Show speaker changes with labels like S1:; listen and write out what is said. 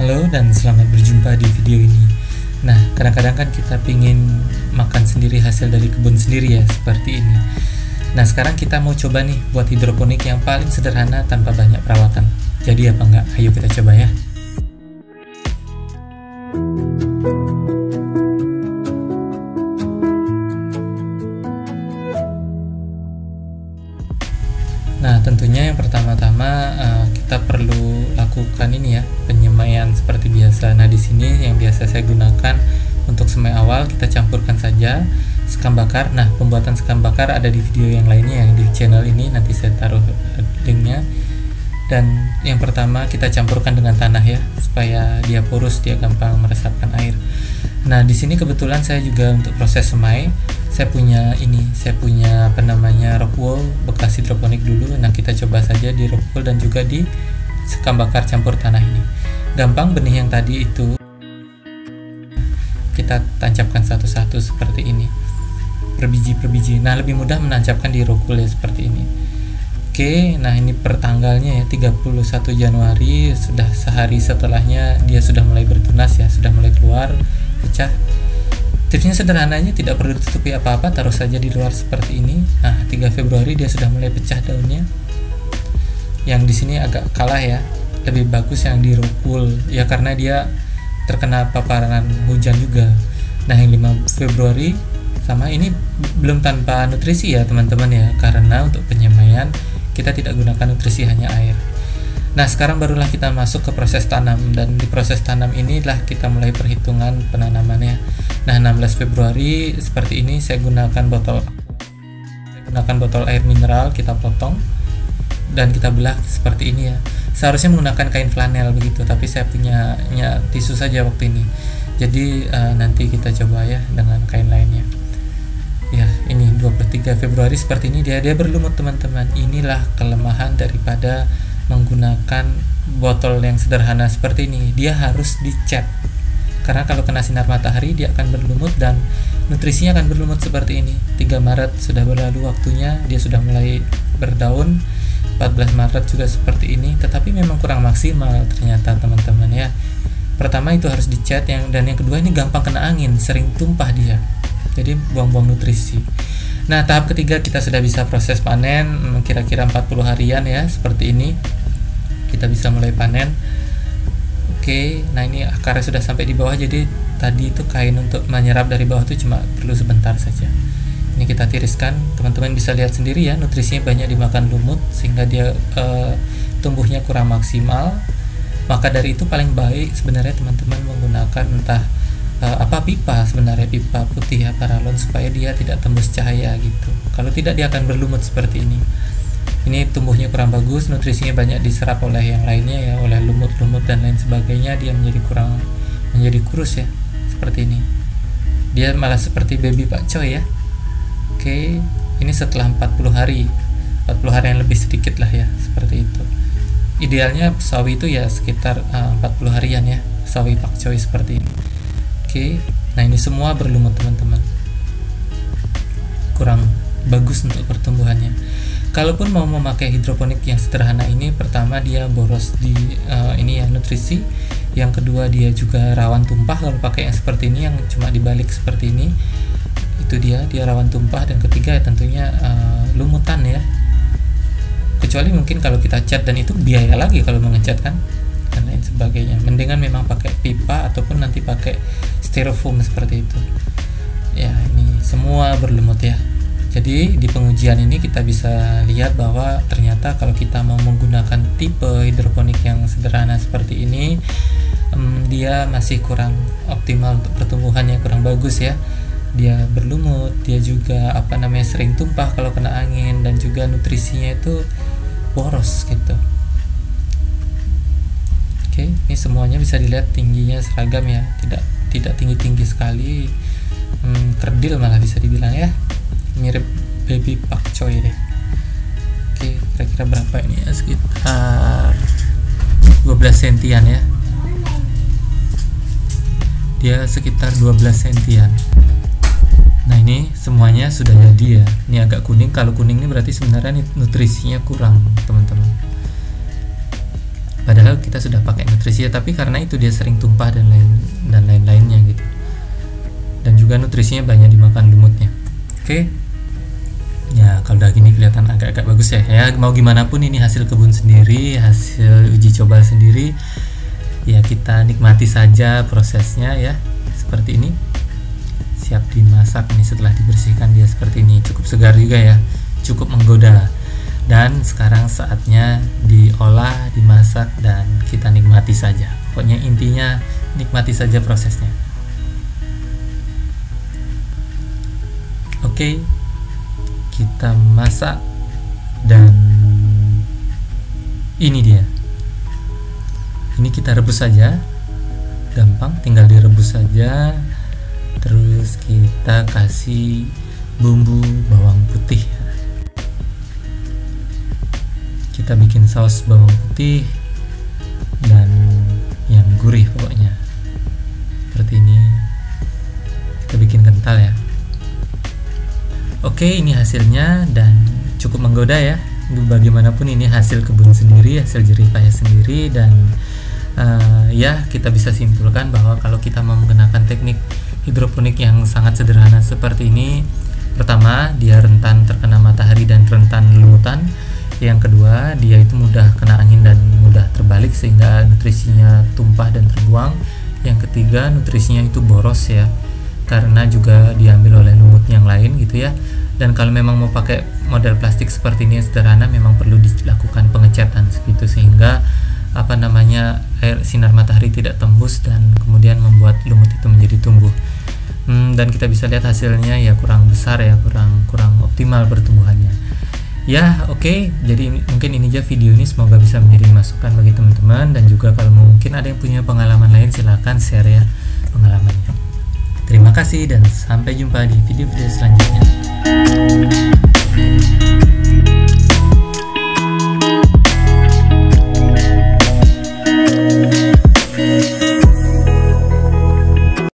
S1: Halo dan selamat berjumpa di video ini. Nah, kadang-kadang kan kita pingin makan sendiri hasil dari kebun sendiri ya, seperti ini. Nah, sekarang kita mau coba nih buat hidroponik yang paling sederhana tanpa banyak perawatan. Jadi apa enggak? Ayo kita coba ya. Nah, tentunya yang pertama-tama kita perlu lakukan ini ya, penyemaian seperti biasa. Nah, di sini yang biasa saya gunakan untuk semai awal, kita campurkan saja sekam bakar. Nah, pembuatan sekam bakar ada di video yang lainnya yang di channel ini, nanti saya taruh linknya. Dan yang pertama kita campurkan dengan tanah ya, supaya dia porus, dia gampang meresapkan air. Nah, di sini kebetulan saya juga untuk proses semai, saya punya rock wool bekas hidroponik dulu. Nah, kita coba saja di rock wool dan juga di sekam bakar campur tanah ini. Gampang, benih yang tadi itu kita tancapkan satu-satu seperti ini, per biji. Nah, lebih mudah menancapkan di rock wool ya, seperti ini. Oke, nah ini per tanggalnya ya, 31 Januari, sudah sehari setelahnya dia sudah mulai bertunas ya, sudah mulai keluar, pecah. Tipsnya sederhananya, tidak perlu ditutupi apa-apa, taruh saja di luar seperti ini. Nah, 3 Februari dia sudah mulai pecah daunnya. Yang di sini agak kalah ya, lebih bagus yang di rock wool ya, karena dia terkena paparan hujan juga. Nah, yang 5 Februari sama ini belum tanpa nutrisi ya teman-teman ya, karena untuk penyemaian kita tidak gunakan nutrisi, hanya air. Nah, sekarang barulah kita masuk ke proses tanam, dan di proses tanam inilah kita mulai perhitungan penanamannya. Nah, 16 Februari seperti ini saya gunakan botol air mineral, kita potong dan kita belah seperti ini ya. Seharusnya menggunakan kain flanel begitu, tapi saya punya tisu saja waktu ini. Jadi nanti kita coba ya dengan kain lainnya. Ya, ini 23 Februari seperti ini dia berlumut teman-teman. Inilah kelemahan daripada menggunakan botol yang sederhana seperti ini. Dia harus dicat, karena kalau kena sinar matahari dia akan berlumut dan nutrisinya akan berlumut seperti ini. 3 Maret sudah berlalu waktunya, dia sudah mulai berdaun. 14 Maret juga seperti ini, tetapi memang kurang maksimal ternyata teman-teman ya. Pertama itu harus dicat, dan yang kedua ini gampang kena angin, sering tumpah dia, jadi buang-buang nutrisi. Nah, tahap ketiga kita sudah bisa proses panen, kira-kira 40 harian ya, seperti ini kita bisa mulai panen. Oke, nah ini akarnya sudah sampai di bawah, jadi tadi itu kain untuk menyerap dari bawah itu cuma perlu sebentar saja. Ini kita tiriskan, teman-teman bisa lihat sendiri ya, nutrisinya banyak dimakan lumut sehingga dia tumbuhnya kurang maksimal. Maka dari itu paling baik sebenarnya teman-teman menggunakan entah pipa, sebenarnya pipa putih ya, paralon, supaya dia tidak tembus cahaya gitu. Kalau tidak dia akan berlumut seperti ini. Ini tumbuhnya kurang bagus, nutrisinya banyak diserap oleh yang lainnya ya, oleh lumut-lumut dan lain sebagainya, dia menjadi kurus ya, seperti ini. Dia malah seperti baby pakcoy ya. Oke, ini setelah 40 hari yang lebih sedikit lah ya, seperti itu. Idealnya sawi itu ya sekitar 40 harian ya, sawi pakcoy seperti ini. Oke, nah ini semua berlumut teman-teman, kurang bagus untuk pertumbuhannya. Kalaupun mau memakai hidroponik yang sederhana ini, pertama dia boros di ini ya, nutrisi. Yang kedua dia juga rawan tumpah kalau pakai yang seperti ini, yang cuma dibalik seperti ini. Itu dia rawan tumpah. Dan ketiga ya tentunya lumutan ya. Kecuali mungkin kalau kita cat, dan itu biaya lagi kalau mengecat kan, dan lain sebagainya. Mendingan memang pakai pipa ataupun nanti pakai styrofoam seperti itu. Ya, ini semua berlumut ya. Jadi di pengujian ini kita bisa lihat bahwa ternyata kalau kita mau menggunakan tipe hidroponik yang sederhana seperti ini, dia masih kurang optimal untuk pertumbuhannya, kurang bagus ya. Dia berlumut, dia juga sering tumpah kalau kena angin, dan juga nutrisinya itu boros gitu. Oke, ini semuanya bisa dilihat tingginya seragam ya, tidak tinggi-tinggi sekali, kerdil malah bisa dibilang ya, mirip baby pakcoy deh. Oke, kira-kira berapa ini ya, sekitar 12 sentian ya, dia sekitar 12 sentian. Nah, ini semuanya sudah jadi ya. Ini agak kuning, kalau kuning ini berarti sebenarnya nutrisinya kurang teman-teman. padahal kita sudah pakai nutrisi ya, tapi karena itu dia sering tumpah dan lain-lainnya gitu. Dan juga nutrisinya banyak dimakan lumutnya. Oke. Ya kalau udah gini kelihatan agak-agak bagus ya. Ya mau gimana pun ini hasil kebun sendiri, hasil uji coba sendiri. Ya kita nikmati saja prosesnya ya. Seperti ini. Siap dimasak nih, setelah dibersihkan dia seperti ini. Cukup segar juga ya. Cukup menggoda. Dan sekarang saatnya diolah, dimasak, dan kita nikmati saja. Pokoknya intinya nikmati saja prosesnya. Oke, kita masak dan ini dia. Ini kita rebus saja, gampang, tinggal direbus saja. Terus kita kasih bumbu bawang putih. Kita bikin saus bawang putih dan yang gurih pokoknya. Seperti ini. Kita bikin kental ya. Oke, ini hasilnya dan cukup menggoda ya. Bagaimanapun ini hasil kebun sendiri, hasil jerih payah sendiri, dan ya kita bisa simpulkan bahwa kalau kita mau menggunakan teknik hidroponik yang sangat sederhana seperti ini, pertama dia rentan terkena matahari dan rentan lumutan. Yang kedua, dia itu mudah kena angin dan mudah terbalik sehingga nutrisinya tumpah dan terbuang. Yang ketiga, nutrisinya itu boros ya, karena juga diambil oleh lumut yang lain gitu ya. Dan kalau memang mau pakai model plastik seperti ini sederhana, memang perlu dilakukan pengecatan segitu sehingga air sinar matahari tidak tembus dan kemudian membuat lumut itu menjadi tumbuh. Dan kita bisa lihat hasilnya ya kurang besar ya, kurang optimal pertumbuhannya. Ya oke, jadi mungkin ini aja video ini, semoga bisa menjadi masukan bagi teman-teman, dan juga kalau mungkin ada yang punya pengalaman lain silahkan share ya pengalamannya. Terima kasih dan sampai jumpa di video-video selanjutnya.